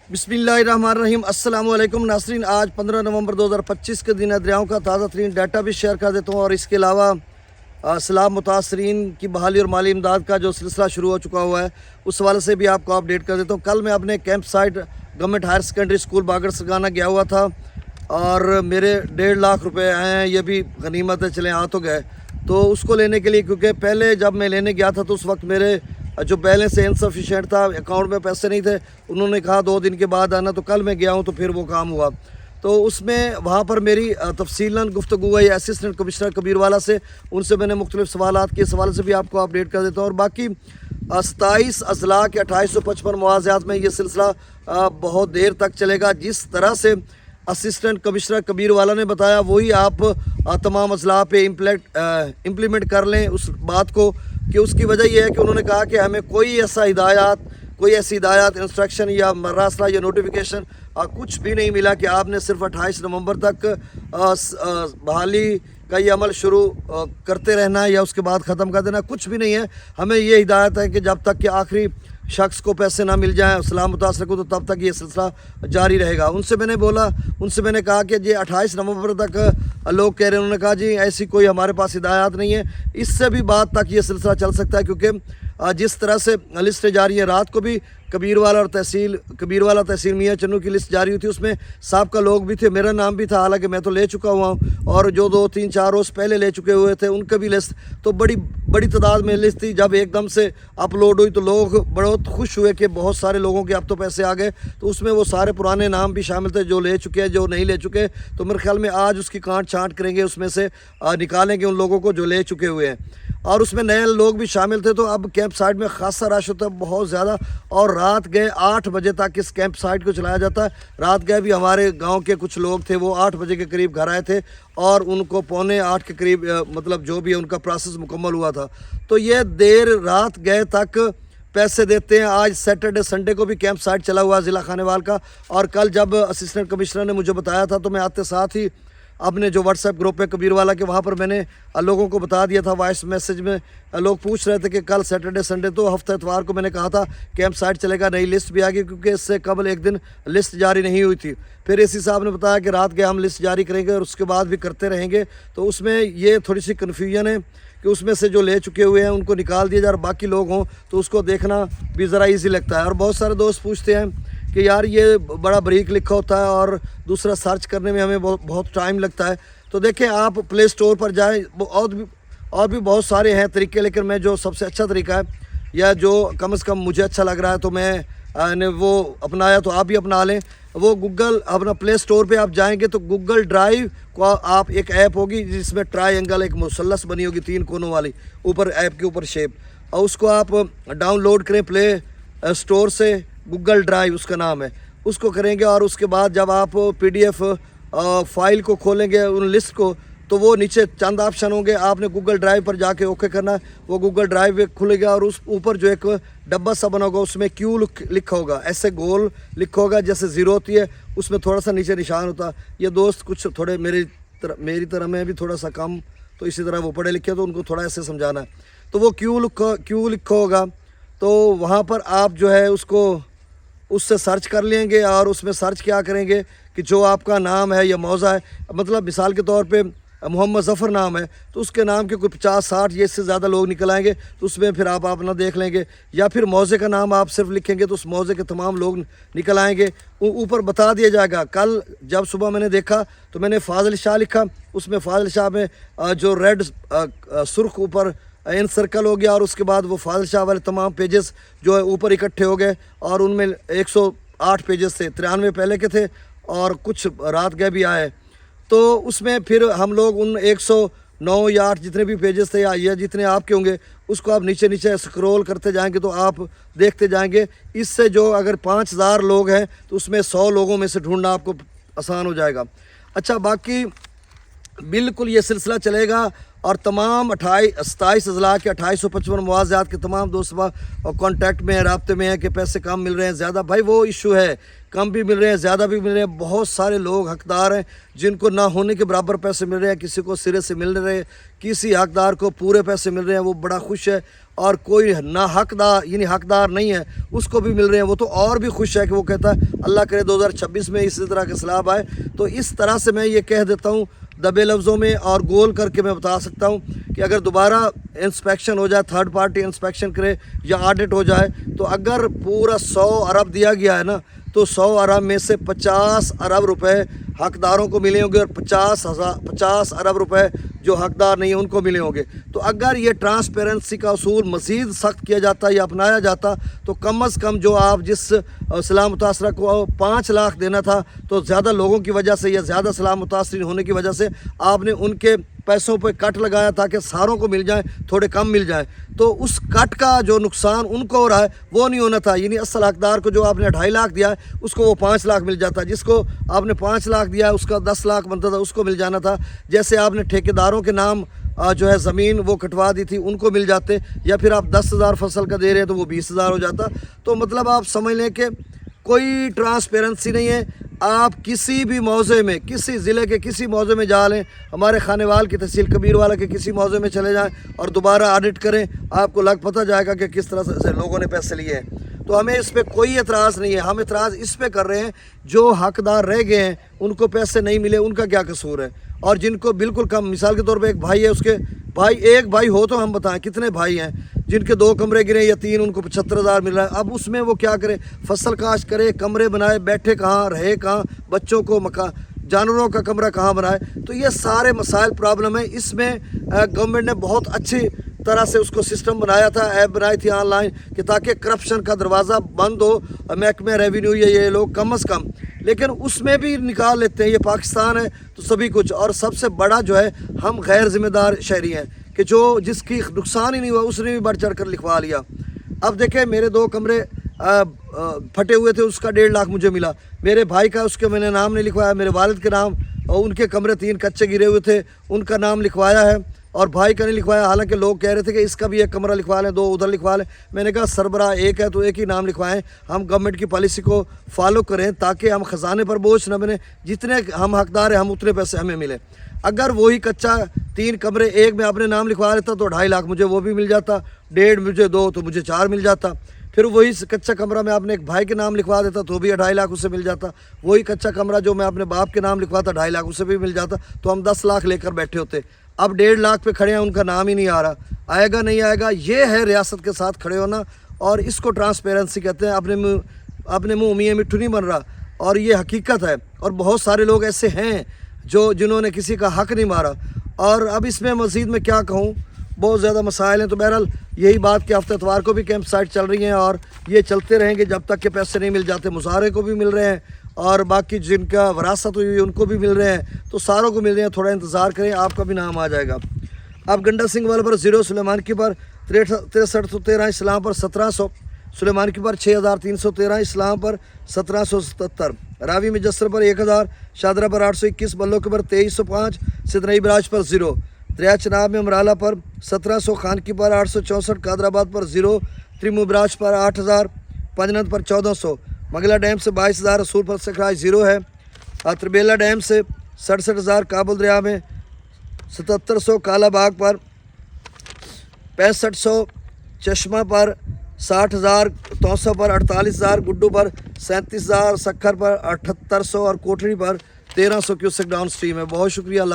बिस्मिल्लाहिर्रहमानिर्रहीम। अस्सलाम वालेकुम नाज़रीन। आज 15 नवंबर 2025 के दिन दरियाओं का ताज़ा तरीन डाटा भी शेयर कर देता हूँ और इसके अलावा सैलाब मुतासरीन की बहाली और माली इमदाद का जो सिलसिला शुरू हो चुका हुआ है उस हवाले से भी आपको अपडेट कर देता हूँ। कल मैं अपने camp site government higher secondary school Bagar Sargana गया हुआ था और मेरे 1.5 लाख रुपए आए हैं। ये भी गनीमत है, चलें आ तो गए। तो उसको लेने के लिए, क्योंकि पहले जब मैं लेने गया था तो उस वक्त मेरे जो बैलेंस है इनसफिशेंट था, अकाउंट में पैसे नहीं थे। उन्होंने कहा 2 दिन के बाद आना, तो कल मैं गया हूँ तो फिर वो काम हुआ। तो उसमें वहाँ पर मेरी तफसीलन गुफ्तगू हुई असिस्टेंट कमिश्नर कबीरवाला से। उनसे मैंने मुख्तलिफ सवालात के सवाल से भी आपको अपडेट कर देता हूँ। और बाकी 27 अजला के 2855 मुआवजात में ये सिलसिला बहुत देर तक चलेगा। जिस तरह से असिस्टेंट कमिश्नर कबीरवाला ने बताया वही आप तमाम अजला पे इम्प्लीमेंट कर लें उस बात को, कि उसकी वजह यह है कि उन्होंने कहा कि हमें कोई ऐसी हिदायत इंस्ट्रक्शन या मरासला या नोटिफिकेशन कुछ भी नहीं मिला कि आपने सिर्फ 28 नवंबर तक बहाली का ये अमल शुरू करते रहना है या उसके बाद ख़त्म कर देना। कुछ भी नहीं है। हमें ये हिदायत है कि जब तक कि आखिरी शख्स को पैसे ना मिल जाएँ सलाम मुतासर को, तो तब तक ये सिलसिला जारी रहेगा। उनसे मैंने कहा कि जी 28 नवंबर तक लोग कह रहे हैं। उन्होंने कहा जी ऐसी कोई हमारे पास हिदायत नहीं है, इससे भी बाद तक ये सिलसिला चल सकता है। क्योंकि जिस तरह से लिस्ट जारी है, रात को भी कबीरवाला तहसील मियाँ चन्नू की लिस्ट जारी हुई थी, उसमें साहब लोग भी थे, मेरा नाम भी था, हालांकि मैं तो ले चुका हुआ हूँ। और जो 2, 3, 4 रोज़ पहले ले चुके हुए थे उनका भी लिस्ट, तो बड़ी तादाद में लिस्ट थी। जब एकदम से अपलोड हुई तो लोग बहुत खुश हुए कि बहुत सारे लोगों के अब तो पैसे आ गए। तो उसमें वो सारे पुराने नाम भी शामिल थे, जो ले चुके हैं, जो नहीं ले चुके। तो मेरे ख्याल में आज उसकी कांट छांट करेंगे, उसमें से निकालेंगे उन लोगों को जो ले चुके हुए हैं। और उसमें नए लोग भी शामिल थे। तो अब कैंप साइट में खासा रश होता है, बहुत ज़्यादा। और रात गए 8 बजे तक इस कैंप साइट को चलाया जाता है। रात गए भी हमारे गांव के कुछ लोग थे, वो 8 बजे के करीब घर आए थे और उनको 7:45 के करीब मतलब जो भी है उनका प्रोसेस मुकम्मल हुआ था। तो ये देर रात गए तक पैसे देते हैं। आज सैटरडे संडे को भी कैंप साइट चला हुआ ज़िला खानेवाल का। और कल जब असिस्टेंट कमिश्नर ने मुझे बताया था तो मैं आते साथ ही अपने जो व्हाट्सएप ग्रुप है कबीरवाला के, वहाँ पर मैंने लोगों को बता दिया था। वॉइस मैसेज में लोग पूछ रहे थे कि कल सैटरडे संडे, तो हफ्ते इतवार को मैंने कहा था कैंप साइट चलेगा। नई लिस्ट भी आ गई, क्योंकि इससे कबल एक दिन लिस्ट जारी नहीं हुई थी। फिर एसी साहब ने बताया कि रात गए हम लिस्ट जारी करेंगे और उसके बाद भी करते रहेंगे। तो उसमें ये थोड़ी सी कन्फ्यूजन है कि उसमें से जो ले चुके हुए हैं उनको निकाल दिया जाए और बाकी लोग हों तो उसको देखना भी ज़रा ईजी लगता है। और बहुत सारे दोस्त पूछते हैं कि यार ये बड़ा बारीक लिखा होता है और दूसरा सर्च करने में हमें बहुत टाइम लगता है। तो देखें, आप प्ले स्टोर पर जाएं, और भी बहुत सारे हैं तरीके, लेकिन मैं जो सबसे अच्छा तरीका है या जो कम से कम मुझे अच्छा लग रहा है तो मैंने वो अपनाया, तो आप भी अपना लें। वो गूगल अपना प्ले स्टोर पे आप जाएंगे तो गूगल ड्राइव को आप एक ऐप होगी जिसमें ट्रायंगल एक मुसल्लस बनी होगी 3 कोनों वाली ऊपर ऐप के ऊपर शेप, और उसको आप डाउनलोड करें प्ले स्टोर से। गूगल ड्राइव उसका नाम है, उसको करेंगे। और उसके बाद जब आप PDF फाइल को खोलेंगे उन लिस्ट को, तो वो नीचे चंद ऑप्शन होंगे। आपने गूगल ड्राइव पर जाके ओके करना है, वो गूगल ड्राइव खुलेगा और उस ऊपर जो एक डब्बा सा बना होगा उसमें क्यू लिखा होगा, ऐसे गोल लिखा होगा जैसे 0 होती है, उसमें थोड़ा सा नीचे निशान होता है। ये दोस्त कुछ थोड़े मेरी तरह में भी थोड़ा सा कम, तो इसी तरह वो पढ़े लिखे, तो उनको थोड़ा ऐसे समझाना है। तो वो क्यू लिखा होगा, तो वहाँ पर आप जो है उससे सर्च कर लेंगे। और उसमें सर्च क्या करेंगे कि जो आपका नाम है या मौज़ा है, मतलब मिसाल के तौर पे मोहम्मद ज़फ़र नाम है तो उसके नाम के कोई 50-60 या इससे ज़्यादा लोग निकल आएंगे, तो उसमें फिर आप अपना देख लेंगे। या फिर मौज़े का नाम आप सिर्फ लिखेंगे तो उस मौज़े के तमाम लोग निकल आएंगे। ऊपर बता दिया जाएगा। कल जब सुबह मैंने देखा तो मैंने फ़ाज़िल शाह लिखा, उसमें फ़ाज़िल शाह में जो रेड सुर्ख ऊपर इन सर्कल हो गया, और उसके बाद वो फ़ाज़िल शाह वाले तमाम पेजेस जो है ऊपर इकट्ठे हो गए। और उनमें 108 पेजेस थे, 93 पहले के थे और कुछ रात गए भी आए। तो उसमें फिर हम लोग उन 109 या 8 जितने भी पेजेस थे या जितने आपके होंगे, उसको आप नीचे स्क्रॉल करते जाएंगे तो आप देखते जाएंगे। इससे जो अगर 5000 लोग हैं तो उसमें 100 लोगों में से ढूंढना आपको आसान हो जाएगा। अच्छा, बाकी बिल्कुल ये सिलसिला चलेगा اور تمام 27 اضلاع کے 2855 مواضعات کے تمام دوست اور کانٹیکٹ میں ہیں، رابطے میں ہیں کہ پیسے کم مل رہے ہیں زیادہ. بھائی وہ ایشو ہے، کم بھی مل رہے ہیں زیادہ بھی مل رہے ہیں. بہت سارے لوگ حقدار ہیں جن کو نہ ہونے کے برابر پیسے مل رہے ہیں، کسی کو سرے سے مل رہے ہیں، کسی حقدار کو پورے پیسے مل رہے ہیں، وہ بڑا خوش ہے. اور کوئی نہ حقدار یعنی حقدار نہیں ہے اس کو بھی مل رہے ہیں، وہ تو اور بھی خوش ہے کہ وہ کہتا ہے اللہ کرے 2026 میں اسی طرح کے سیلاب آئے. تو اس طرح سے میں یہ کہہ دیتا ہوں دبے لفظوں میں اور گول کر کے میں بتا سکتا ہوں کہ اگر دوبارہ انسپیکشن ہو جائے، تھرڈ پارٹی انسپیکشن کرے یا آڈٹ ہو جائے، تو اگر پورا 100 ارب دیا گیا ہے نا، تو 100 ارب میں سے 50 ارب روپے حقداروں کو ملے ہوں گے اور 50 ارب روپے جو حقدار نہیں ہیں ان کو ملے ہوں گے. تو اگر یہ ٹرانسپیرنسی کا اصول مزید سخت کیا جاتا یا اپنایا جاتا تو کم از کم جو آپ جس سیلاب متاثرہ کو 5 لاکھ دینا تھا، تو زیادہ لوگوں کی وجہ سے یا زیادہ سیلاب متاثرین ہونے کی وجہ سے آپ نے ان کے پیسوں پہ کٹ لگایا تاکہ ساروں کو مل جائیں، تھوڑے کم مل جائیں. تو اس کٹ کا جو نقصان ان کو ہو رہا ہے وہ نہیں ہونا تھا. یعنی اصل حقدار کو جو آپ نے 2.5 لاکھ دیا ہے اس کو وہ 5 لاکھ مل جاتا. جس کو آپ نے 5 لاکھ دیا ہے اس کا 10 لاکھ بنتا تھا، اس کو مل جانا تھا. جیسے آپ نے ٹھیکیداروں کے نام جو ہے زمین وہ کٹوا دی تھی ان کو مل جاتے، یا پھر آپ 10,000 فصل کا دے رہے ہیں تو وہ 20,000 ہو جاتا. تو مطلب آپ سمجھ لیں کہ کوئی ٹرانسپیرنسی نہیں ہے. آپ کسی بھی موضوع میں، کسی ضلع کے کسی موضوع میں جا لیں، ہمارے خانیوال کی تحصیل کبیر والا کے کسی موضوع میں چلے جائیں اور دوبارہ آڈٹ کریں، آپ کو پتہ جائے گا کہ کس طرح سے لوگوں نے پیسے لیے ہیں. تو ہمیں اس پہ کوئی اعتراض نہیں ہے. ہم اعتراض اس پہ کر رہے ہیں جو حقدار رہ گئے ہیں ان کو پیسے نہیں ملے، ان کا کیا قصور ہے. اور جن کو بالکل کم، مثال کے طور پہ ایک بھائی ہے، اس کے ایک بھائی ہو تو ہم بتائیں کتنے بھائی ہیں جن کے 2 کمرے گرے یا 3، ان کو 75,000 مل رہا ہے. اب اس میں وہ کیا کرے؟ فصل کاشت کرے، کمرے بنائے، بیٹھے کہاں، رہے کہاں، بچوں کو جانوروں کا کمرہ کہاں بنائے. تو یہ سارے مسائل پرابلم ہیں. اس میں گورنمنٹ نے بہت اچھی طرح سے اس کو سسٹم بنایا تھا، ایپ بنائی تھی آن لائن کہ تاکہ کرپشن کا دروازہ بند ہو، محکمہ ریونیو یہ لوگ کم از کم. لیکن اس میں بھی نکال لیتے ہیں. یہ پاکستان ہے تو سبھی کچھ. اور سب سے بڑا جو ہے ہم غیر ذمہ دار شہری ہیں کہ جس کی نقصان ہی نہیں ہوا اس نے بھی بڑھ چڑھ کر لکھوا لیا. اب دیکھیں میرے 2 کمرے پھٹے ہوئے تھے، اس کا 1.5 لاکھ مجھے ملا. میرے بھائی کا اس کے میں نے نام نہیں لکھوایا، میرے والد کے نام، اور ان کے کمرے 3 کچے گرے ہوئے تھے ان کا نام لکھوایا ہے اور بھائی کا نہیں لکھوایا. حالانکہ لوگ کہہ رہے تھے کہ اس کا بھی 1 کمرہ لکھوا لیں، 2 ادھر لکھوا لیں. میں نے کہا سربراہ ایک ہے تو ایک ہی نام لکھوائیں. ہم گورنمنٹ کی پالیسی کو فالو کریں تاکہ ہم خزانے پر بوجھ نہ بنے. جتنے ہم حقدار ہیں ہم اتنے پیسے ہمیں ملیں. اگر وہی کچا 3 کمرے ایک میں اپنے نام لکھوا لیتا تو 2.5 لاکھ مجھے وہ بھی مل جاتا، 1.5 مجھے 2 تو مجھے 4 مل جاتا. پھر وہی کچا کمرہ میں اپنے ایک بھائی کے نام لکھوا دیتا تو بھی 2.5 لاکھ اسے مل جاتا. وہی کچا کمرہ جو میں اپنے باپ کے نام لکھواتا 2.5 لاکھ اسے بھی مل جاتا. تو ہم 10 لاکھ لے کر بیٹھے ہوتے. اب 1.5 لاکھ پہ کھڑے ہیں، ان کا نام ہی نہیں آ رہا. آئے گا نہیں آئے گا. یہ ہے ریاست کے ساتھ کھڑے ہونا، اور اس کو ٹرانسپیرنسی کہتے ہیں. اپنے منہ میاں مٹھو نہیں بن رہا، اور یہ حقیقت ہے. اور بہت سارے لوگ ایسے ہیں جنہوں نے کسی کا حق نہیں مارا. اور اب اس میں مزید میں کیا کہوں، بہت زیادہ مسائل ہیں. تو بہرحال یہی بات کہ ہفتہ اتوار کو بھی کیمپ سائٹ چل رہی ہیں اور یہ چلتے رہیں گے جب تک کہ پیسے نہیں مل جاتے. مظاہرے کو بھی مل رہے ہیں اور باقی جن کا وراثت ہوئی ان کو بھی مل رہے ہیں. تو ساروں کو مل رہے ہیں. تھوڑا انتظار کریں، آپ کا بھی نام آ جائے گا. اب گنڈا سنگھ والے پر 0، سلیمان کی پر 6313، اسلام پر 1700، سلیمان کی پر 6313، اسلام پر 1777، راوی مجسر پر 1000، شادرہ پر 821، بلو کے پر 2305، سدنئی براج پر 0، دریا چناب میں امرالہ پر 1700، خان کی پر 864، قادر آباد پر 0، تریمو براج پر 8000، پنجنت پر 1400، مگلا ڈیم سے 22000، رسول پر سکھرائی 0 ہے، تربیلا ڈیم سے 67000، کابل دریا میں 7700، کالا باغ پر 6500، چشمہ پر 60000، توسا پر 48000، گڈو پر 37000، سکھر پر 7800 اور کوٹری پر 1300 کیوسک ڈاؤن سٹریم ہے. بہت شکریہ.